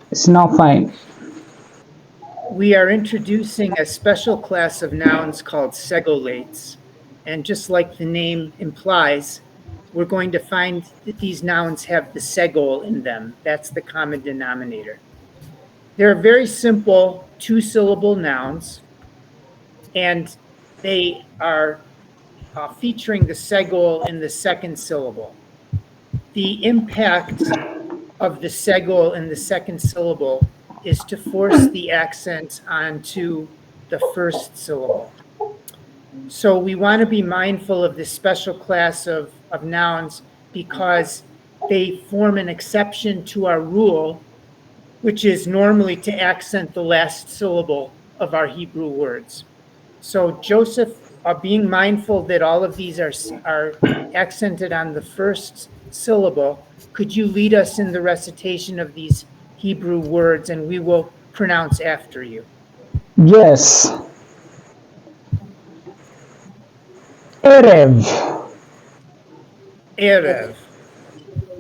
It's now fine. We are introducing a special class of nouns called segolates. And just like the name implies, we're going to find that these nouns have the segol in them. That's the common denominator. They're very simple two-syllable nouns, and they are featuring the segol in the second syllable. The impact of the segol in the second syllable is to force the accent onto the first syllable. So we want to be mindful of this special class of nouns because they form an exception to our rule, which is normally to accent the last syllable of our Hebrew words. So Joseph, being mindful that all of these are accented on the first syllable, could you lead us in the recitation of these Hebrew words, and we will pronounce after you? Yes. Erev. Erev.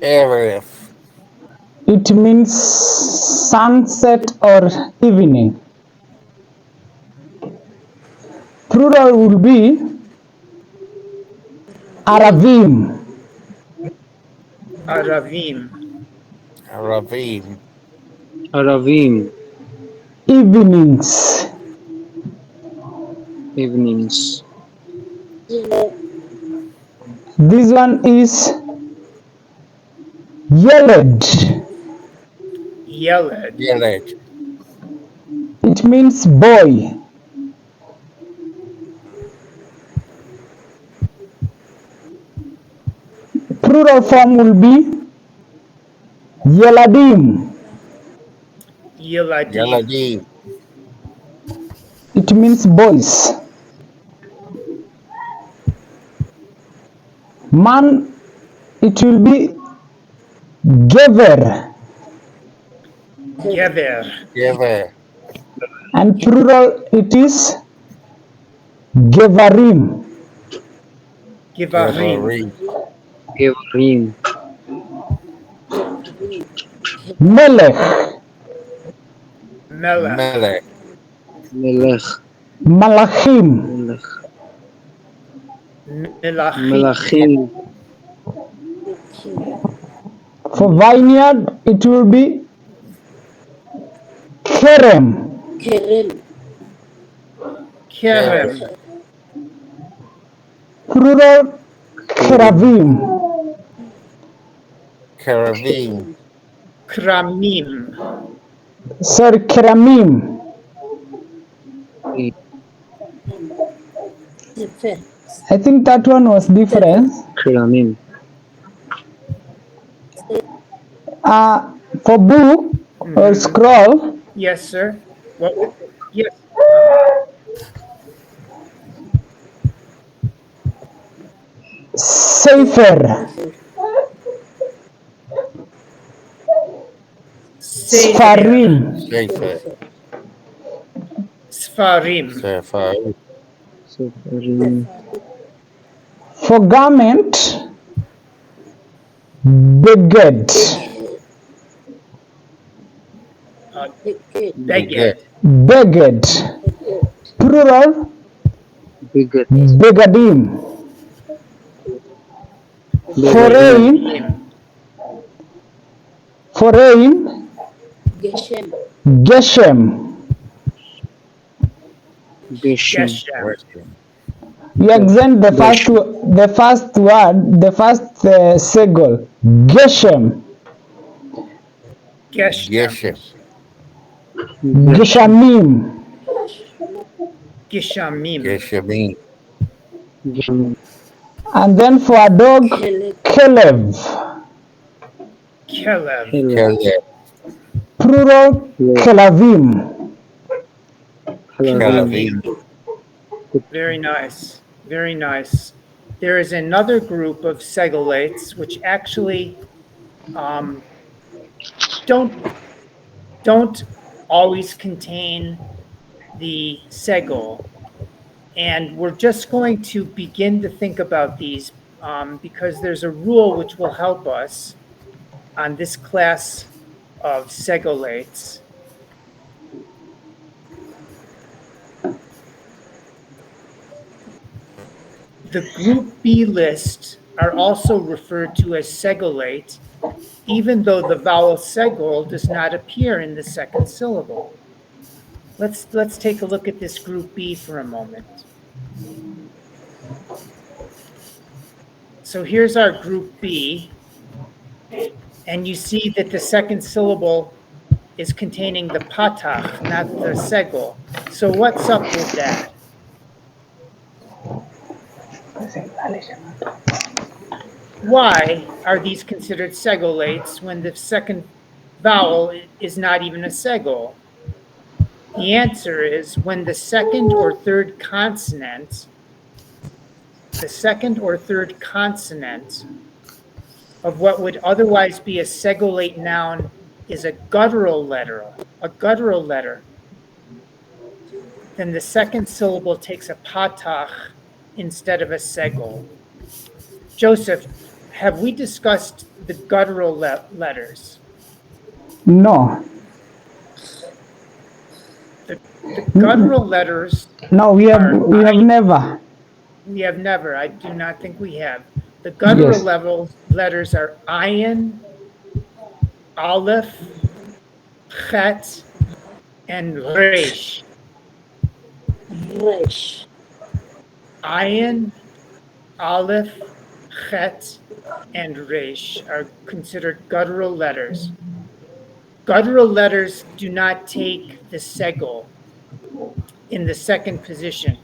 Erev. It means sunset or evening. Plural will be Aravim. Aravim. Aravim. Aravim. Evenings. Evenings. This one is Yeled. Yeled. Yeled. It means boy. Plural form will be Yeladim. Yeladim. Yeladim. It means boys. Man, it will be Gever. Gever. Gever. And plural it is Gevarim. Gevarim. Gevarim. Melech. Melech. Melech. Melech. Malachim. Melech. Melachim. Melachim. For vineyard, it will be Kerem. Kerem. Plural Keravim. Keravim. Kramim. Sorry, Keramim. I think that one was different. Keramim. For book or scroll, Yes, sir. What? Yes. Sefer. Sfarim. Sefer. Sfarim. Sefer. Sefarim. For garment, Beged. Beged. Beged. Plural Bigot. Begadim. For rain, Geshem. Geshem. You accent the first word, the first segol. Geshem. Geshem. Geshamim. Gishamim. Geshamim. Geshem. And then for a dog, Kelev. Kelev. Keleb. Plural Kelavim. Kelavim. Very nice. Very nice. There is another group of segolates which actually don't always contain the segol. And we're just going to begin to think about these because there's a rule which will help us on this class of Segolates. The group B list are also referred to as Segolate, even though the vowel Segol does not appear in the second syllable. Let's take a look at this group B for a moment. So here's our group B, and you see that the second syllable is containing the patach, not the segol. So what's up with that? Why are these considered segolates when the second vowel is not even a segol? The answer is when the second or third consonant of what would otherwise be a segolate noun is a guttural letter, then the second syllable takes a patach instead of a segol. Joseph, have we discussed the guttural letters? No. The guttural letters. No, we have never. We have never. I do not think we have. The guttural letters are ayin, aleph, chet, and resh. Ayin, aleph, chet, and resh are considered guttural letters. Guttural letters do not take the segol in the second position.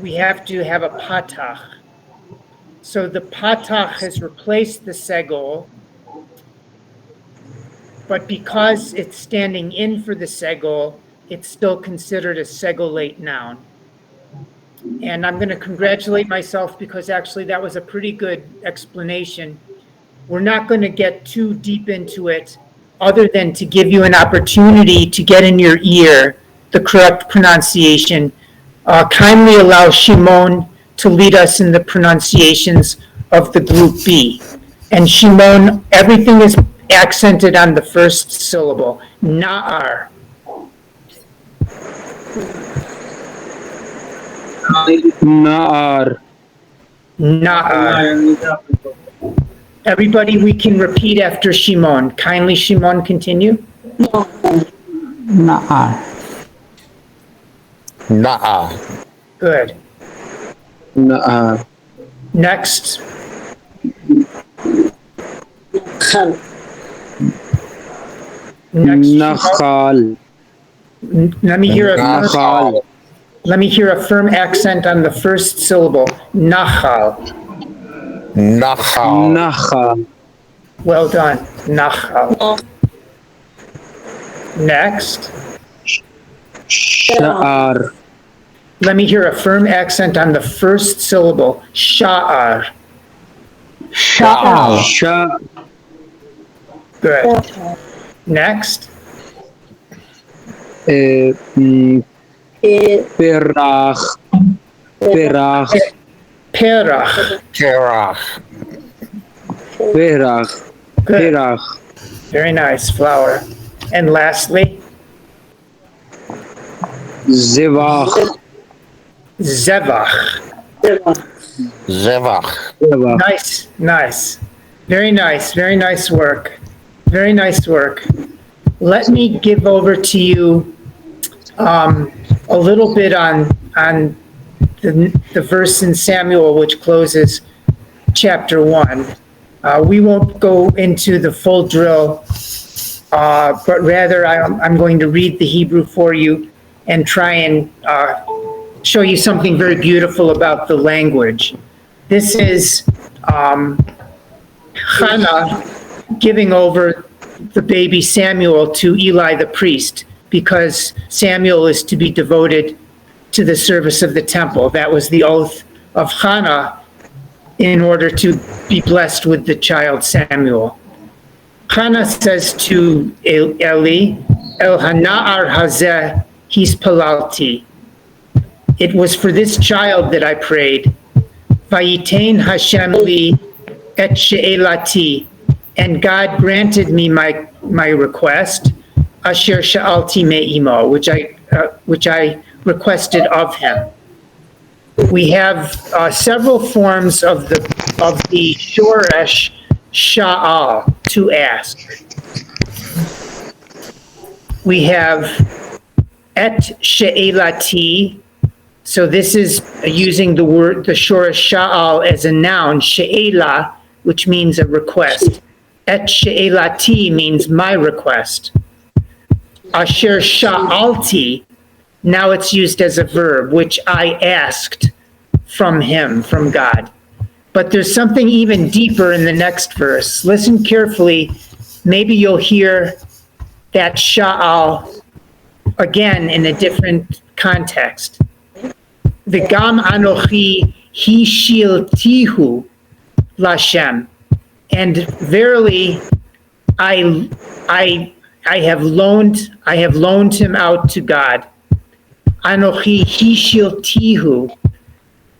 We have to have a patach. So the patach has replaced the segol, but because it's standing in for the segol, it's still considered a segolate noun. And I'm going to congratulate myself because actually that was a pretty good explanation. We're not going to get too deep into it other than to give you an opportunity to get in your ear the correct pronunciation. Kindly allow Shimon to lead us in the pronunciations of the group B. And Shimon, everything is accented on the first syllable, na'ar. Na'ar. Na'ar. Everybody, we can repeat after Shimon. Kindly, Shimon, continue. Na'ar. Na'a. Good. Na'ar. Next. Next. Nakhal. Let me hear a firm accent on the first syllable. Nachal. Nacha. Nakhal. Well done. Nachal. Next. Sha'ar. Let me hear a firm accent on the first syllable. Sha'ar. Sha'al. Sha. Good. Next. Perach. Perach. Perach. Kerach. Perach. Good. Perach. Very nice. Flower. And lastly, Zevach. Zevach. Zevach. Zevach. Nice, nice. Very nice, very nice work. Very nice work. Let me give over to you a little bit on the verse in Samuel, which closes chapter 1. We won't go into the full drill, but rather I'm going to read the Hebrew for you and try and show you something very beautiful about the language. This is Hannah giving over the baby Samuel to Eli the priest, because Samuel is to be devoted to the service of the temple. That was the oath of Hannah in order to be blessed with the child Samuel. Hannah says to Eli, El hana'ar hazeh hispalalti. It was for this child that I prayed. Vayitain Hashem li et she'elati, and God granted me my request, asher sha'alti me'imo, which I requested of him. We have several forms of the shoresh sha'al, to ask. We have et she'elati. So this is using the shoresh sha'al as a noun, she'ela, which means a request. Et she'elati means my request. Asher sha'alti, now it's used as a verb, which I asked from him, from God. But there's something even deeper in the next verse. Listen carefully. Maybe you'll hear that sha'al again in a different context. V'gam anochi hishiltihu lashem. And verily, I have loaned him out to God. Anochi hishiltihu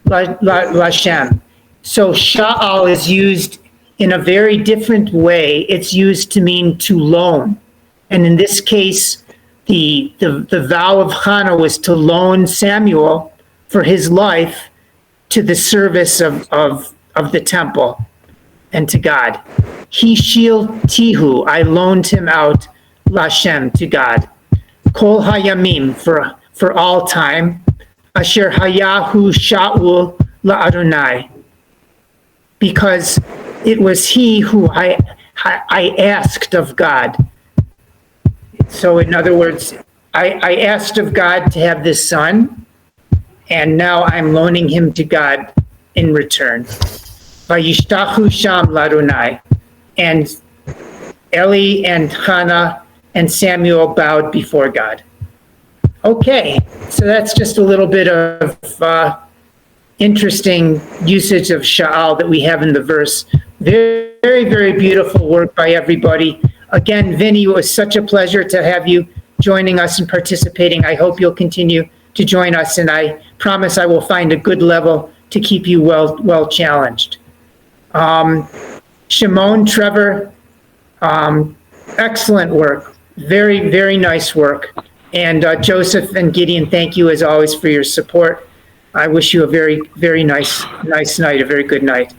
lashem. So sha'al is used in a very different way. It's used to mean to loan. And in this case, the vow of Hannah was to loan Samuel for his life to the service of the temple and to God. Hishiltihu, I loaned him out, Lashem, to God. Kol hayamim, for all time. Asher hayahu sha'ul la'adonai. Because it was he who I asked of God. So in other words, I asked of God to have this son, and now I'm loaning him to God in return. Vayishtachu sham ladonai. And Eli and Hannah and Samuel bowed before God. Okay, so that's just a little bit of interesting usage of sha'al that we have in the verse. Very, very, very beautiful work by everybody. Again, Vinny, it was such a pleasure to have you joining us and participating. I hope you'll continue to join us, and I promise I will find a good level to keep you well challenged. Shimon, Trevor, excellent work. Very, very nice work. And Joseph and Gideon, thank you as always for your support. I wish you a very, very nice night, a very good night.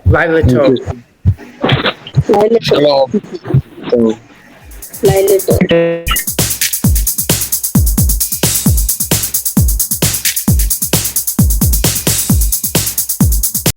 Laila Tov. Shalom. Laila Tov.